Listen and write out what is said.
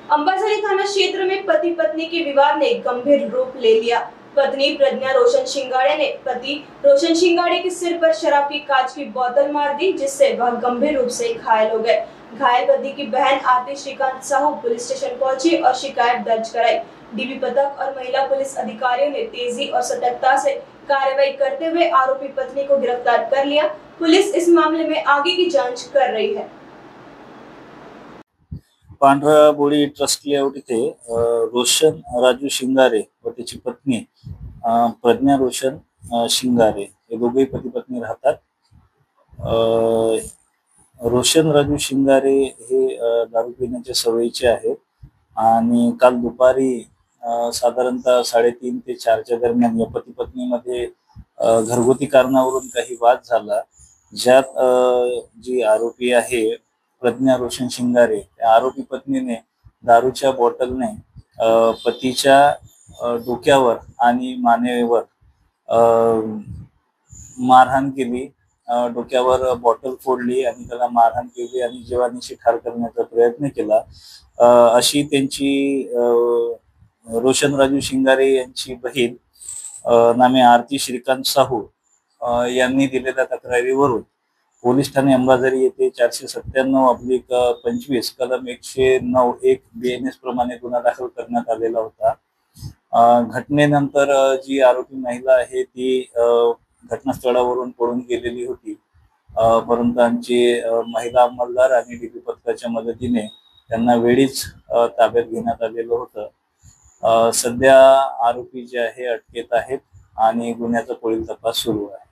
अंबाझरी थाना क्षेत्र में पति पत्नी के विवाद ने गंभीर रूप ले लिया। पत्नी प्रज्ञा रोशन शिंगाड़े ने पति रोशन शिंगाड़े के सिर पर शराब की कांच की बोतल मार दी, जिससे वह गंभीर रूप से घायल हो गए। घायल पति की बहन आरती श्रीकांत साहू पुलिस स्टेशन पहुंची और शिकायत दर्ज कराई। डीबी पदक और महिला पुलिस अधिकारियों ने तेजी और सतर्कता से कार्रवाई करते हुए आरोपी पत्नी को गिरफ्तार कर लिया। पुलिस इस मामले में आगे की जांच कर रही है। पांढरा बोळी ट्रस्ट लेआउट इथे रोशन राजू शिंगारे व त्याची पत्नी प्रज्ञा रोशन शिंगारे हे दोघेही पती पत्नी राहतात। रोशन राजू शिंगारे हे दारू पिण्याच्या सवयीचे आहेत आणि काल दुपारी साधारणतः 3:30 ते 4च्या दरम्यान या पती पत्नीमध्ये घरगुती कारणावरून काही वाद झाला, ज्यात जी आरोपी आहे प्रज्ञा रोशन शिंगारे त्या आरोपी पत्नीने दारूच्या बॉटलने पतीच्या डोक्यावर आणि मानेवर मारहाण केली। डोक्यावर बॉटल फोडली आणि त्याला मारहाण केली आणि जीवानीशी ठार करण्याचा प्रयत्न केला। अशी त्यांची रोशन राजू शिंगारे यांची बहीण नामे आरती श्रीकांत साहू यांनी दिलेल्या तक्रारीवरून पोलीस ठाणे अंबाझरी येथे 497/25 कलम 109(1) BNS प्रमाणे गुन्हा दाखल करण्यात आलेला होता। घटनेनंतर जी आरोपी महिला आहे ती घटनास्थळावरून पळून गेलेली होती, परंतु आमची महिला अंमलदार आणि डीबी पथकाच्या मदतीने त्यांना वेळीच ताब्यात घेण्यात आलेलं होतं। सध्या आरोपी जे आहे अटकेत आहेत आणि गुन्ह्याचा पुढील तपास सुरू आहे।